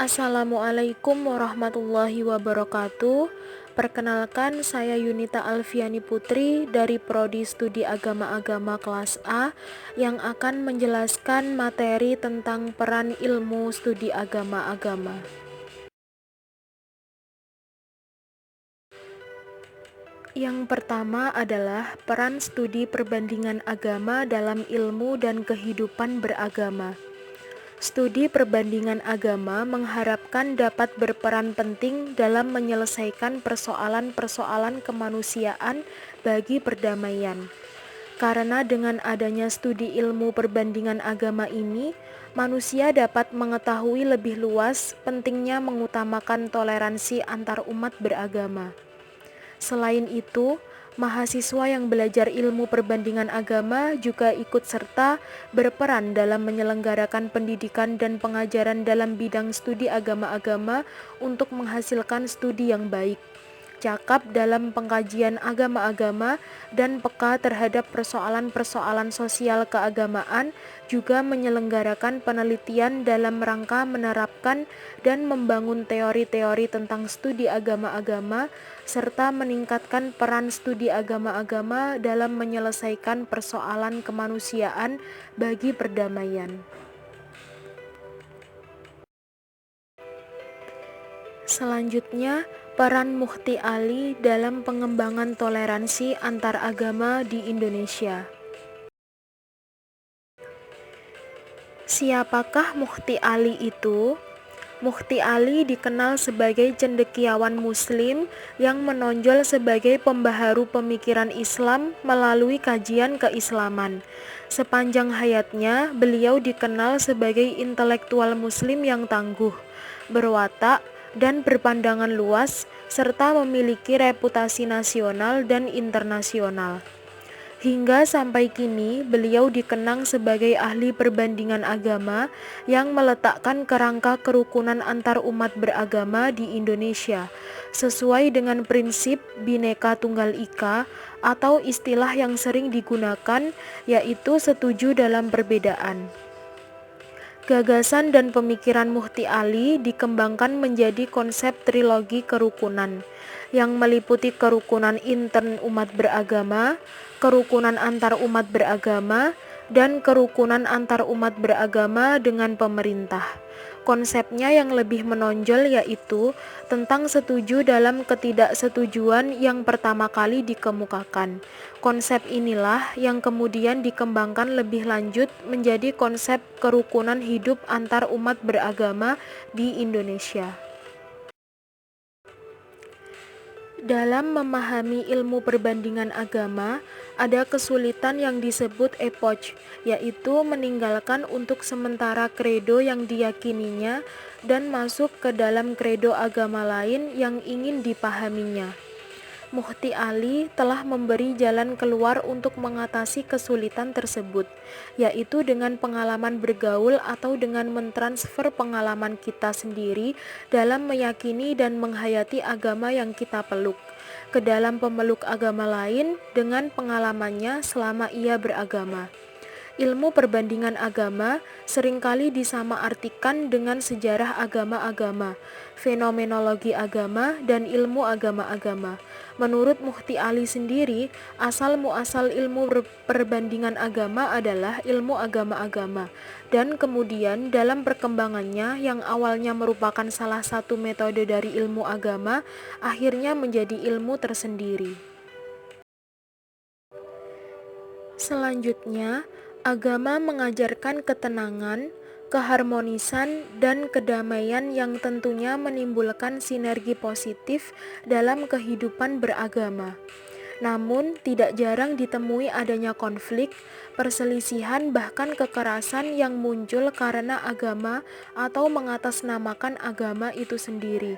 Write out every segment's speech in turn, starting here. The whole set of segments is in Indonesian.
Assalamualaikum warahmatullahi wabarakatuh. Perkenalkan, saya Yunita Alfiani Putri dari Prodi Studi Agama-Agama kelas A yang akan menjelaskan materi tentang peran ilmu studi agama-agama. Yang pertama adalah peran studi perbandingan agama dalam ilmu dan kehidupan beragama. Studi perbandingan agama mengharapkan dapat berperan penting dalam menyelesaikan persoalan-persoalan kemanusiaan bagi perdamaian. Karena dengan adanya studi ilmu perbandingan agama ini, manusia dapat mengetahui lebih luas pentingnya mengutamakan toleransi antar umat beragama. Selain itu, mahasiswa yang belajar ilmu perbandingan agama juga ikut serta berperan dalam menyelenggarakan pendidikan dan pengajaran dalam bidang studi agama-agama untuk menghasilkan studi yang baik, cakap dalam pengkajian agama-agama, dan peka terhadap persoalan-persoalan sosial keagamaan, juga menyelenggarakan penelitian dalam rangka menerapkan dan membangun teori-teori tentang studi agama-agama, serta meningkatkan peran studi agama-agama dalam menyelesaikan persoalan kemanusiaan bagi perdamaian. Selanjutnya, peran Mufti Ali dalam pengembangan toleransi antar agama di Indonesia. Siapakah Mufti Ali itu? Mufti Ali dikenal sebagai cendekiawan Muslim yang menonjol sebagai pembaharu pemikiran Islam melalui kajian keislaman. Sepanjang hayatnya, beliau dikenal sebagai intelektual Muslim yang tangguh, berwatak, dan berpandangan luas, serta memiliki reputasi nasional dan internasional. Hingga sampai kini, beliau dikenang sebagai ahli perbandingan agama yang meletakkan kerangka kerukunan antar umat beragama di Indonesia, sesuai dengan prinsip Bhinneka Tunggal Ika atau istilah yang sering digunakan, yaitu setuju dalam perbedaan. Gagasan dan pemikiran Mufti Ali dikembangkan menjadi konsep trilogi kerukunan, yang meliputi kerukunan intern umat beragama, kerukunan antar umat beragama, dan kerukunan antar umat beragama dengan pemerintah. Konsepnya yang lebih menonjol yaitu tentang setuju dalam ketidaksetujuan yang pertama kali dikemukakan. Konsep inilah yang kemudian dikembangkan lebih lanjut menjadi konsep kerukunan hidup antar umat beragama di Indonesia. Dalam memahami ilmu perbandingan agama, ada kesulitan yang disebut epoch, yaitu meninggalkan untuk sementara kredo yang diyakininya dan masuk ke dalam kredo agama lain yang ingin dipahaminya. Mufti Ali telah memberi jalan keluar untuk mengatasi kesulitan tersebut, yaitu dengan pengalaman bergaul atau dengan mentransfer pengalaman kita sendiri dalam meyakini dan menghayati agama yang kita peluk ke dalam pemeluk agama lain dengan pengalamannya selama ia beragama. Ilmu perbandingan agama seringkali disamaartikan dengan sejarah agama-agama, fenomenologi agama, dan ilmu agama-agama. Menurut Mufti Ali sendiri, asal-muasal ilmu perbandingan agama adalah ilmu agama-agama, dan kemudian dalam perkembangannya yang awalnya merupakan salah satu metode dari ilmu agama, akhirnya menjadi ilmu tersendiri. Selanjutnya, agama mengajarkan ketenangan, keharmonisan, dan kedamaian yang tentunya menimbulkan sinergi positif dalam kehidupan beragama. Namun, tidak jarang ditemui adanya konflik, perselisihan, bahkan kekerasan yang muncul karena agama atau mengatasnamakan agama itu sendiri.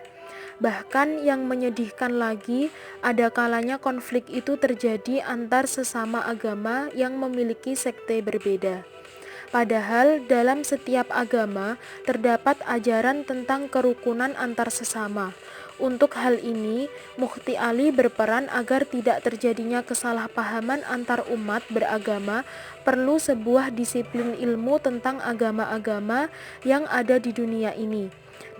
Bahkan yang menyedihkan lagi, ada kalanya konflik itu terjadi antar sesama agama yang memiliki sekte berbeda. Padahal dalam setiap agama terdapat ajaran tentang kerukunan antar sesama. Untuk hal ini, Mufti Ali berperan agar tidak terjadinya kesalahpahaman antar umat beragama. Perlu sebuah disiplin ilmu tentang agama-agama yang ada di dunia ini,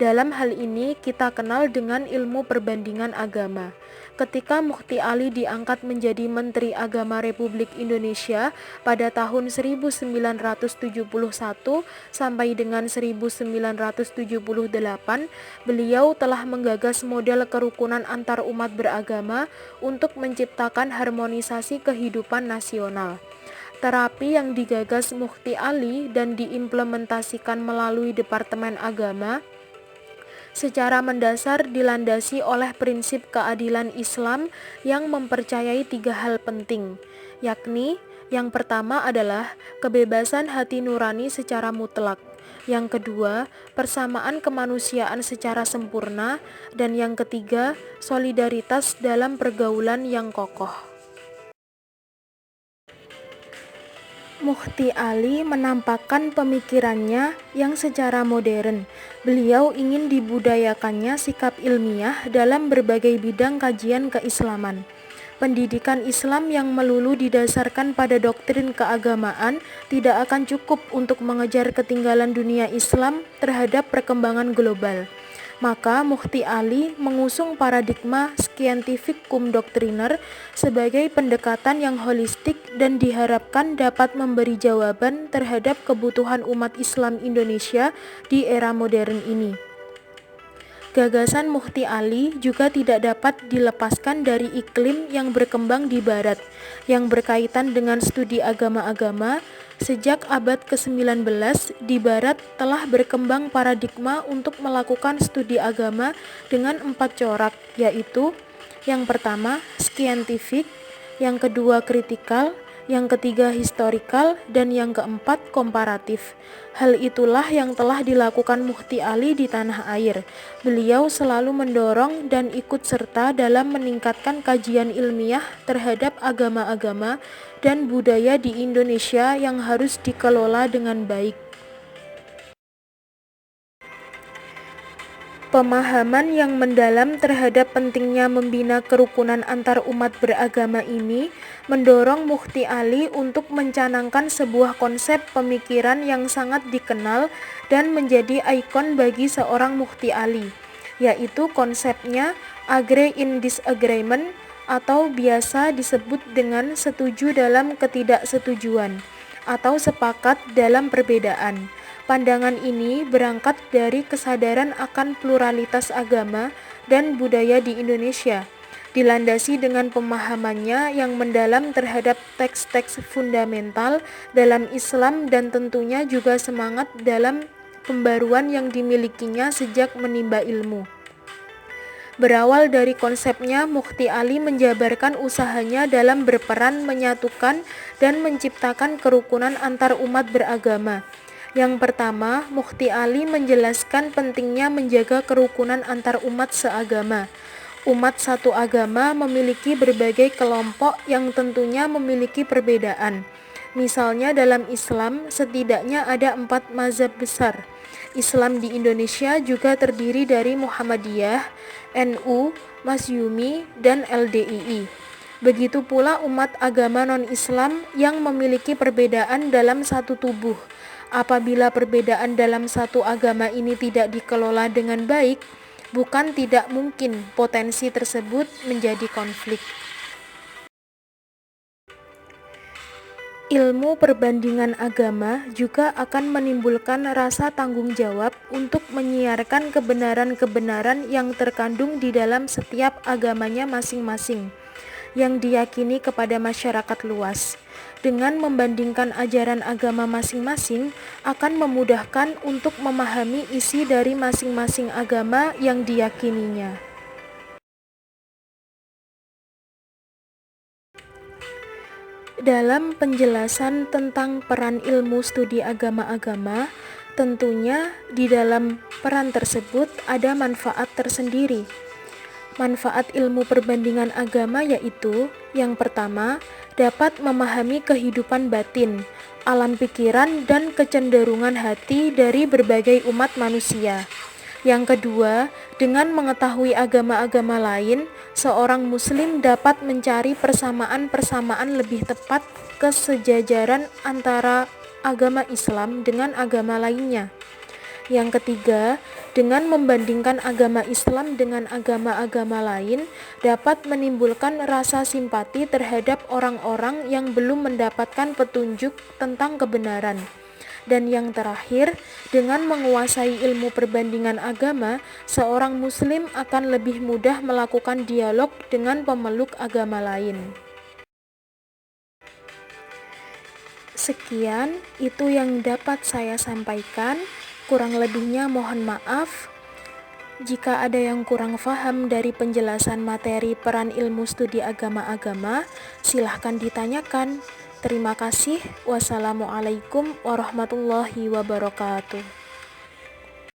Dalam hal ini kita kenal dengan ilmu perbandingan agama. Ketika Mukti Ali diangkat menjadi Menteri Agama Republik Indonesia pada tahun 1971 sampai dengan 1978, beliau telah menggagas model kerukunan antar umat beragama untuk menciptakan harmonisasi kehidupan nasional. Terapi yang digagas Mukti Ali dan diimplementasikan melalui Departemen Agama secara mendasar dilandasi oleh prinsip keadilan Islam yang mempercayai 3 hal penting, yakni yang pertama adalah kebebasan hati nurani secara mutlak, yang kedua persamaan kemanusiaan secara sempurna, dan yang ketiga solidaritas dalam pergaulan yang kokoh. Mukti Ali menampakkan pemikirannya yang secara modern. Beliau ingin dibudayakannya sikap ilmiah dalam berbagai bidang kajian keislaman. Pendidikan Islam yang melulu didasarkan pada doktrin keagamaan tidak akan cukup untuk mengejar ketinggalan dunia Islam terhadap perkembangan global. Maka Mukti Ali mengusung paradigma scientific cum doctriner sebagai pendekatan yang holistik dan diharapkan dapat memberi jawaban terhadap kebutuhan umat Islam Indonesia di era modern ini. Gagasan Mukti Ali juga tidak dapat dilepaskan dari iklim yang berkembang di Barat, yang berkaitan dengan studi agama-agama. Sejak abad ke-19, di Barat telah berkembang paradigma untuk melakukan studi agama dengan 4 corak, yaitu yang pertama, scientific, yang kedua, kritikal, yang ketiga, historikal, dan yang keempat, komparatif. Hal itulah yang telah dilakukan Mukti Ali di tanah air. Beliau selalu mendorong dan ikut serta dalam meningkatkan kajian ilmiah terhadap agama-agama dan budaya di Indonesia yang harus dikelola dengan baik. Pemahaman yang mendalam terhadap pentingnya membina kerukunan antar umat beragama ini mendorong Mukti Ali untuk mencanangkan sebuah konsep pemikiran yang sangat dikenal dan menjadi ikon bagi seorang Mukti Ali, yaitu konsepnya agree in disagreement, atau biasa disebut dengan setuju dalam ketidaksetujuan, atau sepakat dalam perbedaan. Pandangan ini berangkat dari kesadaran akan pluralitas agama dan budaya di Indonesia, dilandasi dengan pemahamannya yang mendalam terhadap teks-teks fundamental dalam Islam dan tentunya juga semangat dalam pembaruan yang dimilikinya sejak menimba ilmu. Berawal dari konsepnya, Mukti Ali menjabarkan usahanya dalam berperan menyatukan dan menciptakan kerukunan antar umat beragama. Yang pertama, Mukti Ali menjelaskan pentingnya menjaga kerukunan antar umat seagama. Umat satu agama memiliki berbagai kelompok yang tentunya memiliki perbedaan. Misalnya dalam Islam, setidaknya ada 4 mazhab besar. Islam di Indonesia juga terdiri dari Muhammadiyah, NU, Masyumi, dan LDII. Begitu pula umat agama non-Islam yang memiliki perbedaan dalam satu tubuh. Apabila perbedaan dalam satu agama ini tidak dikelola dengan baik, bukan tidak mungkin potensi tersebut menjadi konflik. Ilmu perbandingan agama juga akan menimbulkan rasa tanggung jawab untuk menyiarkan kebenaran-kebenaran yang terkandung di dalam setiap agamanya masing-masing, yang diyakini kepada masyarakat luas. Dengan membandingkan ajaran agama masing-masing akan memudahkan untuk memahami isi dari masing-masing agama yang diyakininya. Dalam penjelasan tentang peran ilmu studi agama-agama, tentunya di dalam peran tersebut ada manfaat tersendiri. Manfaat ilmu perbandingan agama yaitu, yang pertama, dapat memahami kehidupan batin, alam pikiran, dan kecenderungan hati dari berbagai umat manusia. Yang kedua, dengan mengetahui agama-agama lain, seorang muslim dapat mencari persamaan-persamaan lebih tepat kesejajaran antara agama Islam dengan agama lainnya. Yang ketiga, dengan membandingkan agama Islam dengan agama-agama lain dapat menimbulkan rasa simpati terhadap orang-orang yang belum mendapatkan petunjuk tentang kebenaran. Dan yang terakhir, dengan menguasai ilmu perbandingan agama, seorang muslim akan lebih mudah melakukan dialog dengan pemeluk agama lain. Sekian, itu yang dapat saya sampaikan. Kurang lebihnya mohon maaf. Jika ada yang kurang paham dari penjelasan materi peran ilmu studi agama-agama, silahkan ditanyakan. Terima kasih. Wassalamualaikum warahmatullahi wabarakatuh.